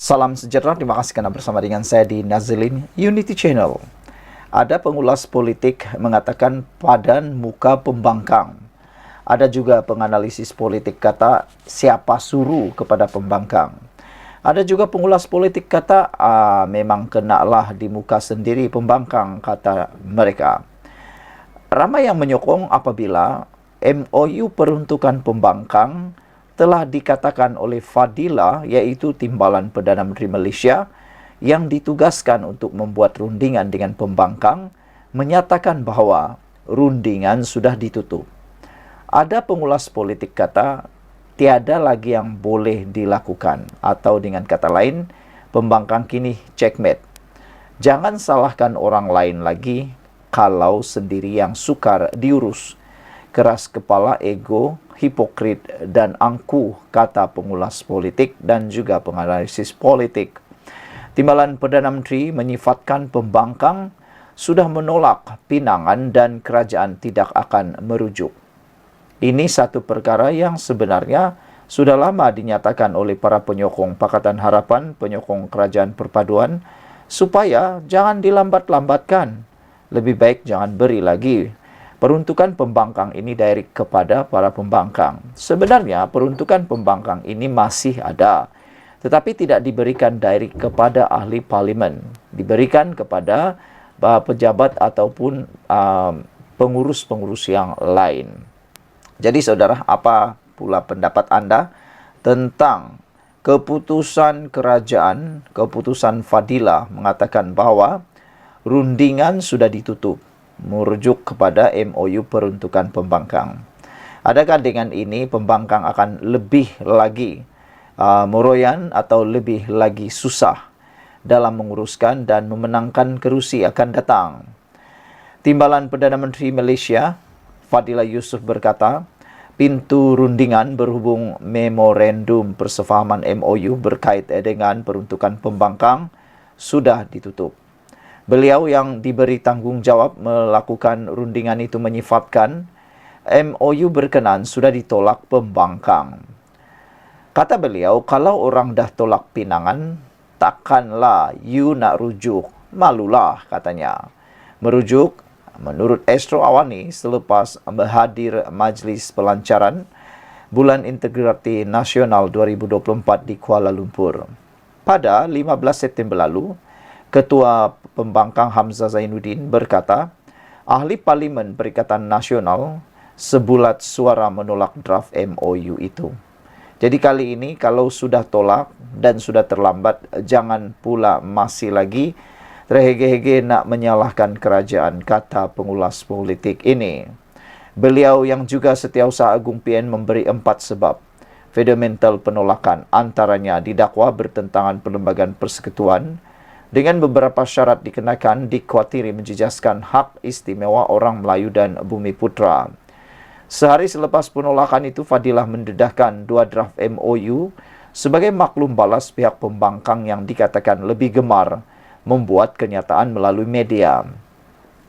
Salam sejahtera, terima kasih karena bersama dengan saya di Nazilin Unity Channel. Ada pengulas politik mengatakan padan muka pembangkang. Ada juga penganalisis politik kata siapa suruh kepada pembangkang. Ada juga pengulas politik kata memang kenalah di muka sendiri pembangkang, kata mereka. Ramai yang menyokong apabila MOU peruntukan pembangkang telah dikatakan oleh Fadila, yaitu Timbalan Perdana Menteri Malaysia yang ditugaskan untuk membuat rundingan dengan pembangkang, menyatakan bahawa rundingan sudah ditutup. Ada pengulas politik kata tiada lagi yang boleh dilakukan, atau dengan kata lain, pembangkang kini checkmate. Jangan salahkan orang lain lagi kalau sendiri yang sukar diurus. Keras kepala, ego, hipokrit dan angkuh, kata pengulas politik dan juga penganalisis politik. Timbalan Perdana Menteri menyifatkan pembangkang sudah menolak pinangan dan kerajaan tidak akan merujuk. Ini satu perkara yang sebenarnya sudah lama dinyatakan oleh para penyokong Pakatan Harapan, penyokong Kerajaan Perpaduan, supaya jangan dilambat-lambatkan. Lebih baik jangan beri lagi peruntukan pembangkang ini direct kepada para pembangkang. Sebenarnya peruntukan pembangkang ini masih ada, tetapi tidak diberikan direct kepada ahli parlimen. Diberikan kepada pejabat ataupun pengurus-pengurus yang lain. Jadi saudara, apa pula pendapat anda tentang keputusan kerajaan, keputusan Fadila mengatakan bahawa rundingan sudah ditutup, merujuk kepada MOU peruntukan pembangkang? Adakah dengan ini pembangkang akan lebih lagi meroyan atau lebih lagi susah dalam menguruskan dan memenangkan kerusi akan datang? Timbalan Perdana Menteri Malaysia Fadila Yusof berkata, pintu rundingan berhubung memorandum persefahaman MOU berkait dengan peruntukan pembangkang sudah ditutup. Beliau yang diberi tanggungjawab melakukan rundingan itu menyifatkan MOU berkenan sudah ditolak pembangkang. Kata beliau, kalau orang dah tolak pinangan, takkanlah you nak rujuk. Malulah, katanya. Merujuk, menurut Astro Awani selepas berhadir majlis pelancaran Bulan Integriti Nasional 2024 di Kuala Lumpur. Pada 15 September lalu, Ketua Pembangkang Hamzah Zainuddin berkata, ahli Parlimen Perikatan Nasional sebulat suara menolak draft MOU itu. Jadi kali ini kalau sudah tolak dan sudah terlambat, jangan pula masih lagi terhege-hege nak menyalahkan kerajaan, kata pengulas politik ini. Beliau yang juga Setiausaha Agung PN memberi 4 sebab fundamental penolakan, antaranya didakwa bertentangan perlembagaan persekutuan, dengan beberapa syarat dikenakan dikhawatiri menjejaskan hak istimewa orang Melayu dan Bumi Putra. Sehari selepas penolakan itu, Fadilah mendedahkan 2 draft MOU sebagai maklum balas pihak pembangkang yang dikatakan lebih gemar membuat kenyataan melalui media.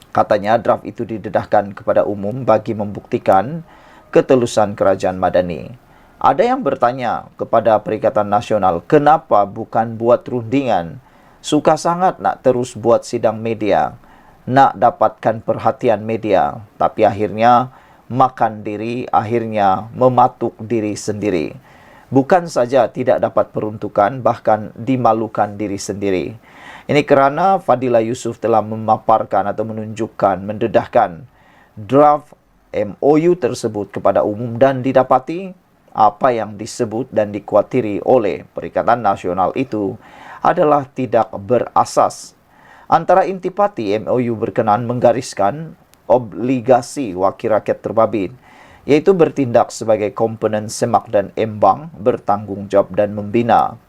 Katanya draft itu didedahkan kepada umum bagi membuktikan ketelusan kerajaan Madani. Ada yang bertanya kepada Perikatan Nasional, kenapa bukan buat rundingan? Suka sangat nak terus buat sidang media, nak dapatkan perhatian media, tapi akhirnya makan diri, akhirnya mematuk diri sendiri. Bukan saja tidak dapat peruntukan, bahkan dimalukan diri sendiri. Ini kerana Fadila Yusof telah memaparkan atau menunjukkan, mendedahkan draft MOU tersebut kepada umum dan didapati apa yang disebut dan dikhawatiri oleh Perikatan Nasional itu adalah tidak berasas. Antara intipati MOU berkenan menggariskan obligasi wakil rakyat terbabit, yaitu bertindak sebagai komponen semak dan embang, bertanggungjawab dan membina,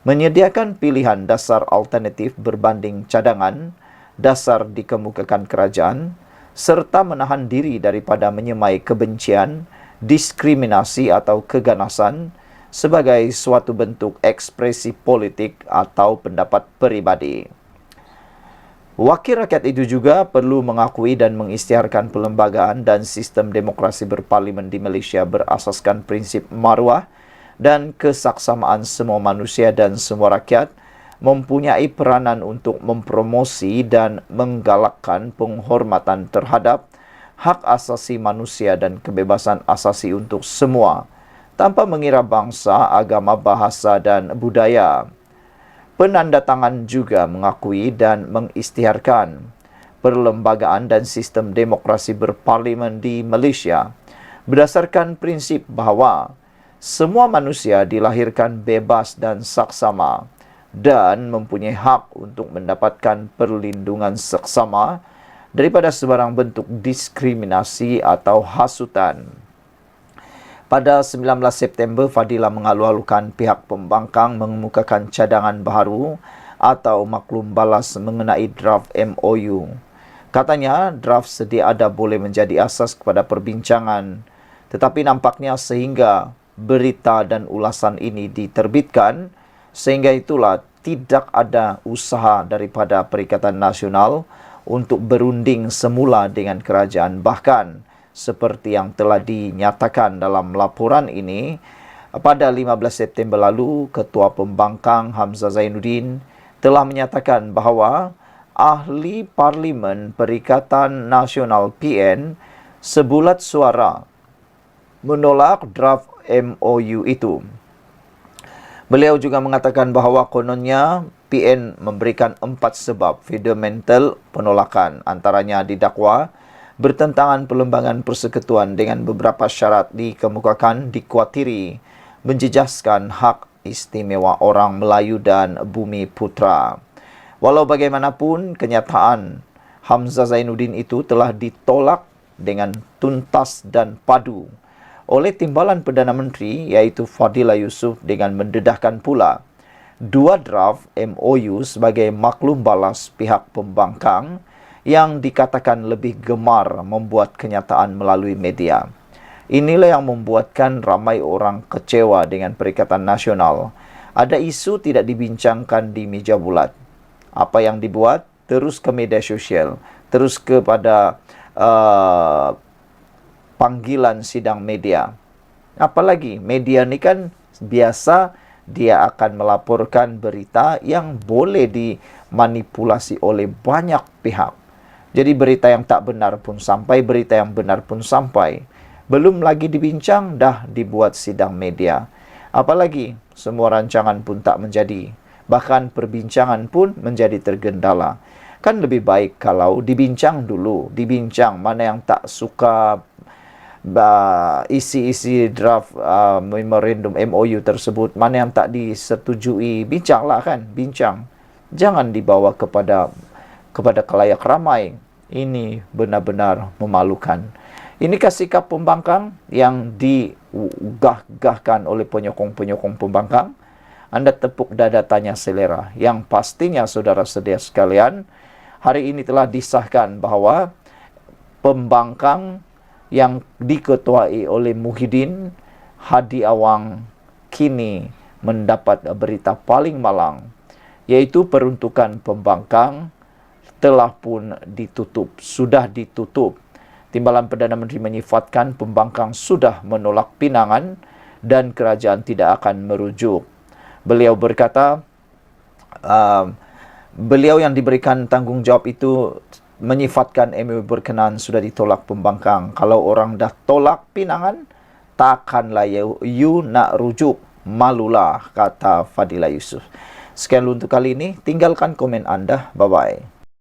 menyediakan pilihan dasar alternatif berbanding cadangan, dasar dikemukakan kerajaan, serta menahan diri daripada menyemai kebencian, diskriminasi atau keganasan sebagai suatu bentuk ekspresi politik atau pendapat peribadi. Wakil rakyat itu juga perlu mengakui dan mengisytiharkan perlembagaan dan sistem demokrasi berparlimen di Malaysia berasaskan prinsip maruah dan kesaksamaan semua manusia dan semua rakyat mempunyai peranan untuk mempromosi dan menggalakkan penghormatan terhadap hak asasi manusia dan kebebasan asasi untuk semua, tanpa mengira bangsa, agama, bahasa, dan budaya. Penandatangan juga mengakui dan mengisytiharkan perlembagaan dan sistem demokrasi berparlimen di Malaysia berdasarkan prinsip bahawa semua manusia dilahirkan bebas dan saksama dan mempunyai hak untuk mendapatkan perlindungan seksama daripada sebarang bentuk diskriminasi atau hasutan. Pada 19 September, Fadilah mengalu-alukan pihak pembangkang mengemukakan cadangan baharu atau maklum balas mengenai draft MOU. Katanya, draft sedia ada boleh menjadi asas kepada perbincangan, tetapi nampaknya sehingga berita dan ulasan ini diterbitkan, sehingga itulah tidak ada usaha daripada Perikatan Nasional untuk berunding semula dengan kerajaan. Bahkan, seperti yang telah dinyatakan dalam laporan ini, pada 15 September lalu, Ketua Pembangkang Hamzah Zainuddin telah menyatakan bahawa ahli Parlimen Perikatan Nasional PN sebulat suara menolak draft MOU itu. Beliau juga mengatakan bahawa kononnya PN memberikan 4 sebab fundamental penolakan, antaranya didakwa bertentangan perlembagaan persekutuan dengan beberapa syarat dikemukakan dikuatiri menjejaskan hak istimewa orang Melayu dan Bumi Putra. Walau bagaimanapun, kenyataan Hamzah Zainuddin itu telah ditolak dengan tuntas dan padu oleh Timbalan Perdana Menteri iaitu Fadilah Yusof dengan mendedahkan pula 2 draft MOU sebagai maklum balas pihak pembangkang yang dikatakan lebih gemar membuat kenyataan melalui media. Inilah yang membuatkan ramai orang kecewa dengan Perikatan Nasional. Ada isu tidak dibincangkan di meja bulat. Apa yang dibuat? Terus ke media sosial, terus kepada panggilan sidang media. Apalagi media ni kan biasa dia akan melaporkan berita yang boleh dimanipulasi oleh banyak pihak. Jadi berita yang tak benar pun sampai, berita yang benar pun sampai. Belum lagi dibincang, dah dibuat sidang media. Apalagi semua rancangan pun tak menjadi. Bahkan perbincangan pun menjadi tergendala. Kan lebih baik kalau dibincang dulu. Dibincang mana yang tak suka isi-isi draft memorandum MOU tersebut, mana yang tak disetujui, bincanglah kan, bincang. Jangan dibawa kepada khalayak ramai. Ini benar-benar memalukan. Inikah sikap pembangkang yang digah-gahkan oleh penyokong-penyokong pembangkang? Anda tepuk dada tanya selera. Yang pastinya saudara-saudara sekalian, hari ini telah disahkan bahawa pembangkang yang diketuai oleh Muhyiddin Hadi Awang kini mendapat berita paling malang, yaitu peruntukan pembangkang telah pun ditutup, sudah ditutup. Timbalan Perdana Menteri menyifatkan pembangkang sudah menolak pinangan dan kerajaan tidak akan merujuk. Beliau berkata, beliau yang diberikan tanggungjawab itu menyifatkan MOU berkenaan sudah ditolak pembangkang. Kalau orang dah tolak pinangan, takkanlah you nak rujuk. Malulah, kata Fadilah Yusof. Sekian untuk kali ini. Tinggalkan komen anda. Bye-bye.